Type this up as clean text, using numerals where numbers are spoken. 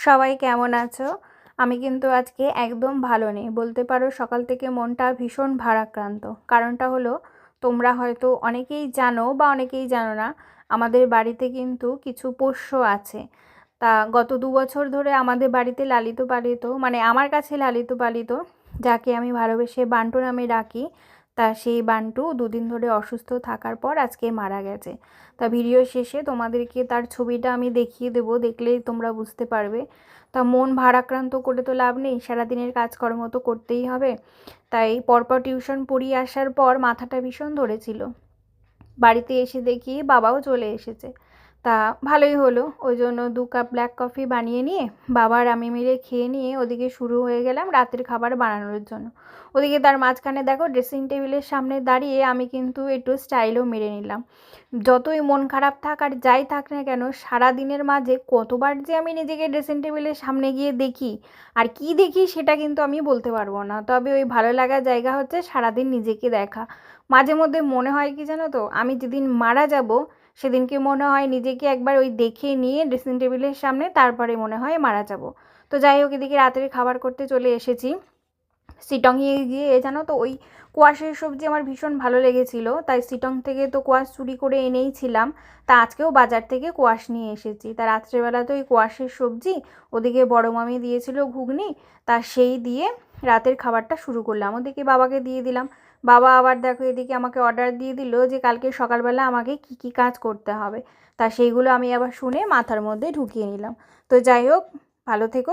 সবাই কেমন আছো? আমি কিন্তু আজকে একদম ভালো নেই, বলতে পারো সকাল থেকে মনটা ভীষণ ভারাক্রান্ত। কারণটা হলো, তোমরা হয়তো অনেকেই জানো বা অনেকেই জানো না, আমাদের বাড়িতে কিন্তু কিছু পোষ্য আছে। তা গত 2 বছর ধরে আমাদের বাড়িতে লালিত পালিত, মানে আমার কাছে লালিত পালিত, যাকে আমি ভালোবেসে বান্টু নামে ডাকি, তা সেই বান্টু 2 দিন ধরে অসুস্থ থাকার পর আজকে মারা গেছে। তা ভিডিও শেষে তোমাদেরকে তার ছবিটা আমি দেখিয়ে দেবো, দেখলেই তোমরা বুঝতে পারবে। তা মন ভারাক্রান্ত করে তো লাভ নেই, সারাদিনের কাজকর্ম তো করতেই হবে। তাই পরপর টিউশন পড়িয়ে আসার পর মাথাটা ভীষণ ধরেছিল। বাড়িতে এসে দেখি বাবাও চলে এসেছে। তা ভালোই হলো, ওই জন্য 2 কাপ ব্ল্যাক কফি বানিয়ে নিয়ে বাবা আর আমি মিলে খেয়ে নিয়ে ওদিকে শুরু হয়ে গেলাম রাতের খাবার বানানোর জন্য। ওদিকে তার মাঝখানে দেখো ড্রেসিং টেবিলের সামনে দাঁড়িয়ে আমি কিন্তু একটু স্টাইলও মেরে নিলাম। যতই মন খারাপ থাক আর যাই থাক না কেন, সারা দিনের মাঝে কতবার যে আমি নিজেকে ড্রেসিং টেবিলের সামনে গিয়ে দেখি আর কি দেখি সেটা কিন্তু আমি বলতে পারবো না। তবে ওই ভালো লাগার জায়গা হচ্ছে সারাদিন নিজেকে দেখা। মাঝে মধ্যে মনে হয় কি জানো তো, আমি যেদিন মারা যাব সেদিনকে মনে হয় নিজেকে একবার ওই দেখে নিয়ে ড্রেসিং টেবিলের সামনে, তারপরে মনে হয় মারা যাব। তো যাই হোক, এদিকে রাতের খাবার করতে চলে এসেছি। সিটংয়ে গিয়ে জানো তো, ওই কোয়াশের সবজি আমার ভীষণ ভালো লেগেছিলো, তাই সিটং থেকে তো কোয়াশ চুরি করে এনেইছিলাম। তা আজকেও বাজার থেকে কোয়াশ নিয়ে এসেছি। তা রাত্রেবেলা তো ওই কোয়াশের সবজি, ওদিকে বড় মামি দিয়েছিল ঘুগনি, তা সেই দিয়ে রাতের খাবারটা শুরু করলাম। ওদিকে বাবাকে দিয়ে দিলাম। বাবা আবার দেখো এদিকে আমাকে অর্ডার দিয়ে দিল যে কালকে সকালবেলা আমাকে কি কি কাজ করতে হবে। তা সেইগুলো আমি আবার শুনে মাথার মধ্যে ঢুকিয়ে নিলাম। তো যাই হোক, ভালো থেকো।